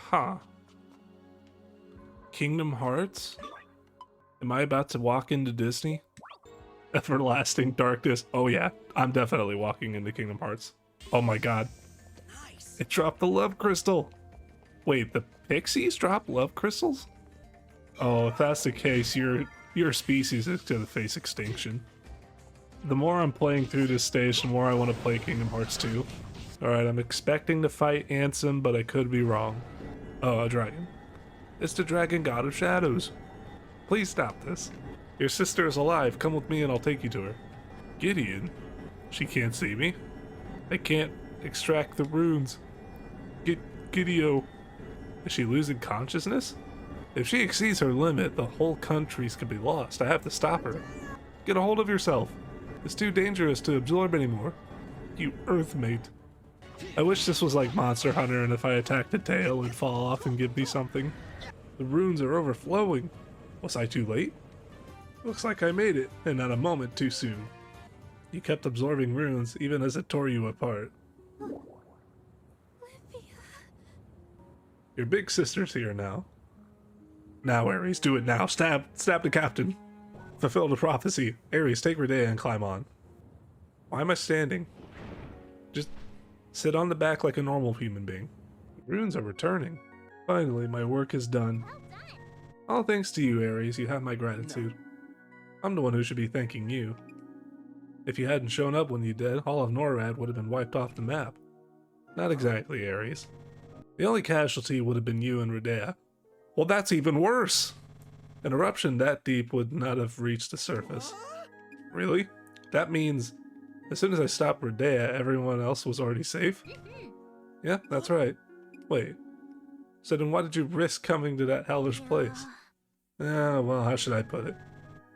Huh. Kingdom Hearts? Am I about to walk into Disney? Everlasting Darkness. Oh yeah, I'm definitely walking into Kingdom Hearts. Oh my god. It dropped the love crystal. Wait, the pixies drop love crystals? Oh, if that's the case, your species is gonna face extinction. The more I'm playing through this stage, the more I want to play Kingdom Hearts 2. Alright, I'm expecting to fight Ansem, but I could be wrong. Oh, a dragon. It's the dragon god of shadows. Please stop this. Your sister is alive. Come with me and I'll take you to her. Gideon? She can't see me. I can't extract the runes. Gideo. Is she losing consciousness? If she exceeds her limit, the whole countries could be lost. I have to stop her. Get a hold of yourself. It's too dangerous to absorb anymore. You earthmate. I wish this was like Monster Hunter and if I attacked the tail it'd fall off and give me something. The runes are overflowing. Was I too late? Looks like I made it, and not a moment too soon. You kept absorbing runes even as it tore you apart. Your big sister's here now. Now, Ares, do it now. Stab the captain. Fulfill the prophecy. Ares, take Redea and climb on. Why am I standing? Just sit on the back like a normal human being. Runes are returning. Finally, my work is done. All thanks to you, Ares. You have my gratitude. I'm the one who should be thanking you. If you hadn't shown up when you did, all of NORAD would have been wiped off the map. Not exactly, Ares. The only casualty would have been you and Redea. Well, that's even worse! An eruption that deep would not have reached the surface. Really? That means, as soon as I stopped Redea, everyone else was already safe? Yeah, that's right. Wait. So then why did you risk coming to that hellish place? Well, how should I put it?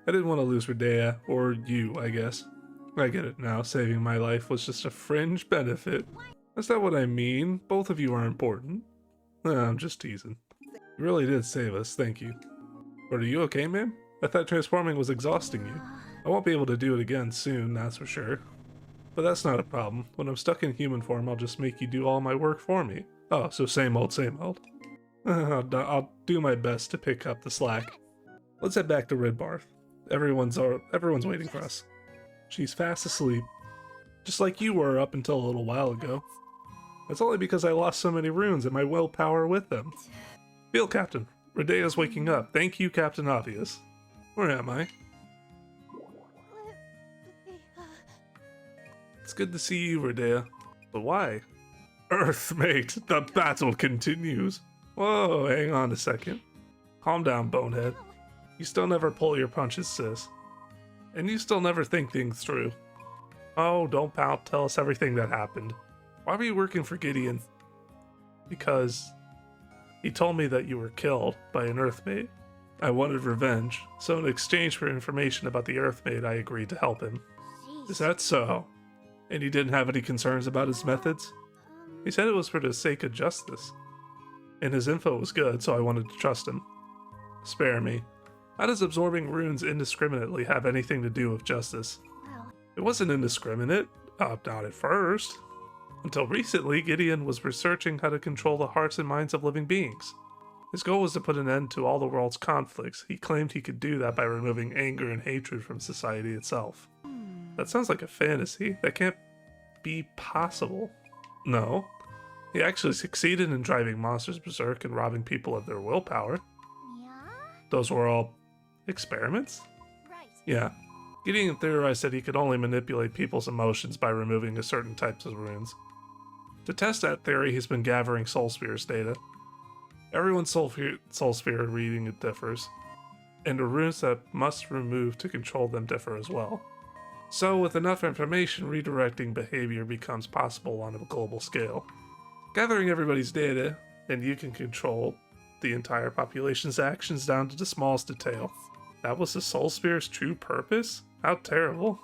I didn't want to lose Redea, or you, I guess. I get it now, saving my life was just a fringe benefit. That's not what I mean. Both of you are important. I'm just teasing. You really did save us, thank you. But are you okay, ma'am? I thought transforming was exhausting you. I won't be able to do it again soon, that's for sure. But that's not a problem. When I'm stuck in human form, I'll just make you do all my work for me. Oh, so same old, same old. I'll do my best to pick up the slack. Let's head back to Ridbarth. Everyone's waiting for us. She's fast asleep. Just like you were up until a little while ago. That's only because I lost so many runes and my willpower with them. Field Captain, Redea's waking up. Thank you, Captain Obvious. Where am I? It's good to see you, Redea. But why? Earthmate, the battle continues. Whoa, hang on a second. Calm down, bonehead. You still never pull your punches, sis. And you still never think things through. Oh, don't pout, tell us everything that happened. Why were you working for Gideon? Because he told me that you were killed by an Earthmate. I wanted revenge, so in exchange for information about the Earthmate, I agreed to help him. Is that so? And he didn't have any concerns about his methods? He said it was for the sake of justice. And his info was good, so I wanted to trust him. Spare me. How does absorbing runes indiscriminately have anything to do with justice? It wasn't indiscriminate, not at first. Until recently, Gideon was researching how to control the hearts and minds of living beings. His goal was to put an end to all the world's conflicts. He claimed he could do that by removing anger and hatred from society itself. That sounds like a fantasy. That can't be possible. No. He actually succeeded in driving monsters berserk and robbing people of their willpower. Those were all experiments? Yeah. Gideon theorized that he could only manipulate people's emotions by removing a certain types of runes. To test that theory, he's been gathering Soul Spheres data. Everyone's Soul Sphere reading it differs, and the runes that must remove to control them differ as well. So with enough information, redirecting behavior becomes possible on a global scale. Gathering everybody's data, and you can control the entire population's actions down to the smallest detail. That was the Soul Sphere's true purpose? How terrible.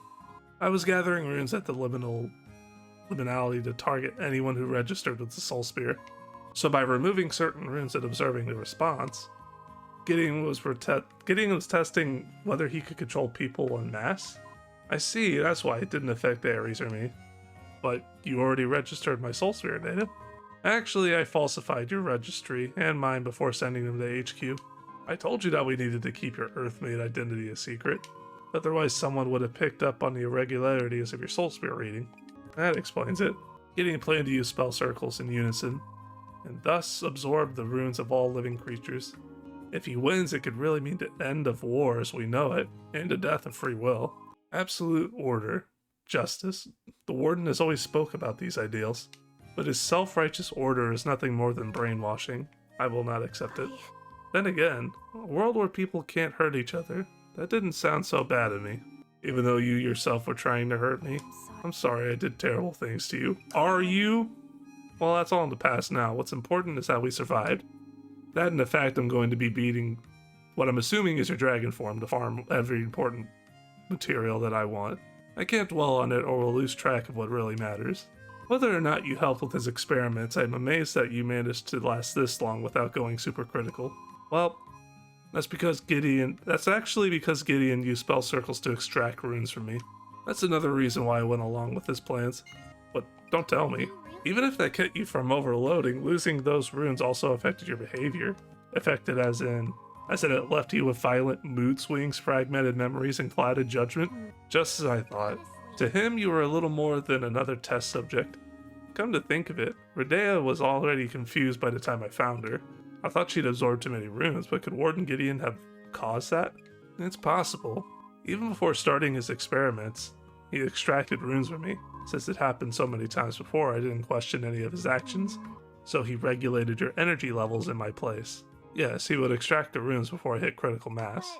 I was gathering runes at the liminality to target anyone who registered with the Soul Sphere. So by removing certain runes and observing the response, Gideon was testing whether he could control people en masse? I see, that's why it didn't affect Ares or me. But you already registered my Soul Sphere data. Actually, I falsified your registry and mine before sending them to HQ. I told you that we needed to keep your Earthmate identity a secret. Otherwise, someone would have picked up on the irregularities of your soul spirit reading. That explains it. Gideon planned to use spell circles in unison, and thus absorb the runes of all living creatures. If he wins, it could really mean the end of war as we know it, and the death of free will. Absolute order. Justice. The Warden has always spoke about these ideals. But his self-righteous order is nothing more than brainwashing. I will not accept it. Then again, a world where people can't hurt each other, that didn't sound so bad to me. Even though you yourself were trying to hurt me. I'm sorry I did terrible things to you. Are you? Well, that's all in the past now. What's important is how we survived. That and the fact I'm going to be beating what I'm assuming is your dragon form to farm every important material that I want. I can't dwell on it or we'll lose track of what really matters. Whether or not you helped with his experiments, I'm amazed that you managed to last this long without going super critical. Well, that's actually because Gideon used spell circles to extract runes from me. That's another reason why I went along with his plans. But don't tell me. Even if that kept you from overloading, losing those runes also affected your behavior. Affected as in it left you with violent mood swings, fragmented memories, and clouded judgment? Just as I thought. To him, you were a little more than another test subject. Come to think of it, Rudea was already confused by the time I found her. I thought she'd absorbed too many runes, but could Warden Gideon have caused that? It's possible. Even before starting his experiments, he extracted runes from me. Since it happened so many times before, I didn't question any of his actions, so he regulated your energy levels in my place. Yes, he would extract the runes before I hit critical mass.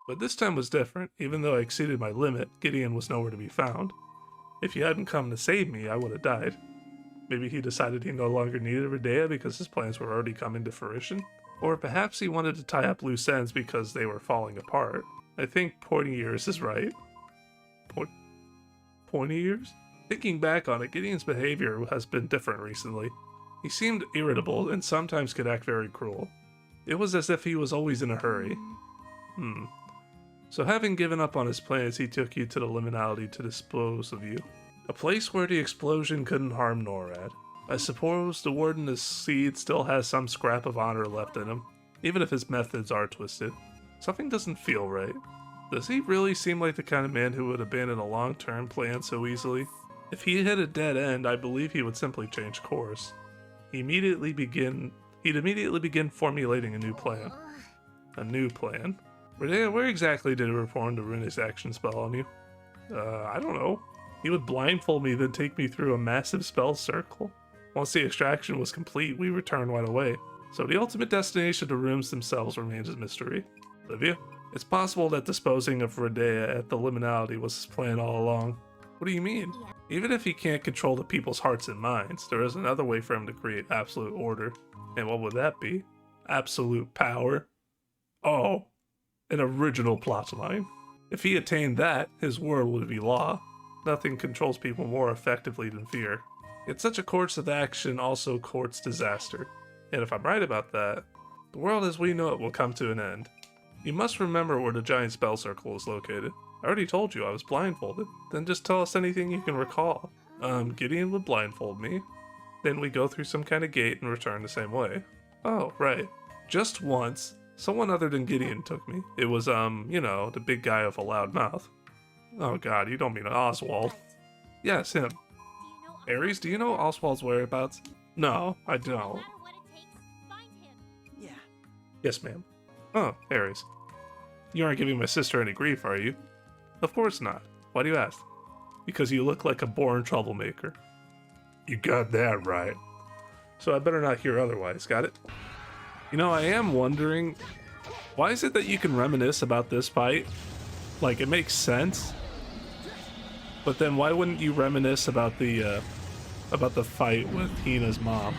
But this time was different. Even though I exceeded my limit, Gideon was nowhere to be found. If he hadn't come to save me, I would have died. Maybe he decided he no longer needed Rudea because his plans were already coming to fruition? Or perhaps he wanted to tie up loose ends because they were falling apart. I think pointy ears is right. Pointy ears? Thinking back on it, Gideon's behavior has been different recently. He seemed irritable and sometimes could act very cruel. It was as if he was always in a hurry. So having given up on his plans, he took you to the liminality to dispose of you. A place where the explosion couldn't harm NORAD. I suppose the Warden's seed still has some scrap of honor left in him, even if his methods are twisted. Something doesn't feel right. Does he really seem like the kind of man who would abandon a long-term plan so easily? If he hit a dead end, I believe he would simply change course. He'd immediately begin formulating a new plan. A new plan? Rudea, where exactly did he perform the Rune's action spell on you? I don't know. He would blindfold me, then take me through a massive spell circle. Once the extraction was complete, we returned right away. So the ultimate destination of the rooms themselves remains a mystery. Olivia? It's possible that disposing of Rudea at the liminality was his plan all along. What do you mean? Even if he can't control the people's hearts and minds, there is another way for him to create absolute order. And what would that be? Absolute power? Oh, an original plotline. If he attained that, his world would be law. Nothing controls people more effectively than fear. Yet such a course of action also courts disaster. And if I'm right about that, the world as we know it will come to an end. You must remember where the giant spell circle is located. I already told you I was blindfolded. Then just tell us anything you can recall. Gideon would blindfold me. Then we go through some kind of gate and return the same way. Oh, right. Just once, someone other than Gideon took me. It was, the big guy with a loud mouth. Oh god, you don't mean Oswald. Yes, him. Ares, do you know Oswald's whereabouts? No, I don't. Yeah. Yes, ma'am. Oh, Ares. You aren't giving my sister any grief, are you? Of course not. Why do you ask? Because you look like a born troublemaker. You got that right. So I better not hear otherwise, got it? You know, I am wondering, why is it that you can reminisce about this fight? Like, it makes sense. But then why wouldn't you reminisce about the fight with Hina's mom?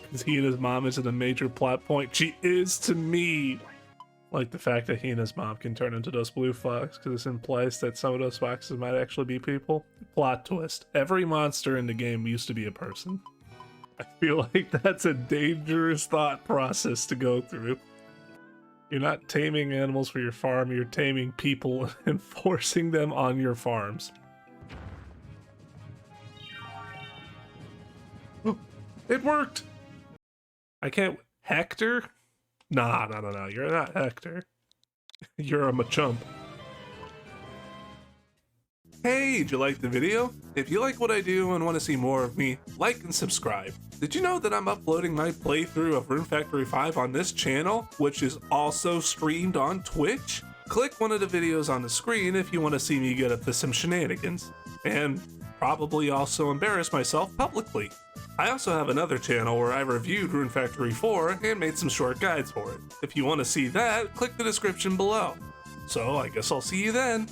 Because Hina's mom isn't a major plot point. She is to me. Like the fact that Hina's mom can turn into those blue foxes, because it implies that some of those foxes might actually be people. Plot twist. Every monster in the game used to be a person. I feel like that's a dangerous thought process to go through. You're not taming animals for your farm, you're taming people and forcing them on your farms. It worked! I can't. Hector? Nah, no. You're not Hector. You're a Machamp. Hey, did you like the video? If you like what I do and want to see more of me, like and subscribe. Did you know that I'm uploading my playthrough of Rune Factory 5 on this channel, which is also streamed on Twitch? Click one of the videos on the screen if you want to see me get up to some shenanigans, and probably also embarrass myself publicly. I also have another channel where I reviewed Rune Factory 4 and made some short guides for it. If you want to see that, click the description below. So I guess I'll see you then.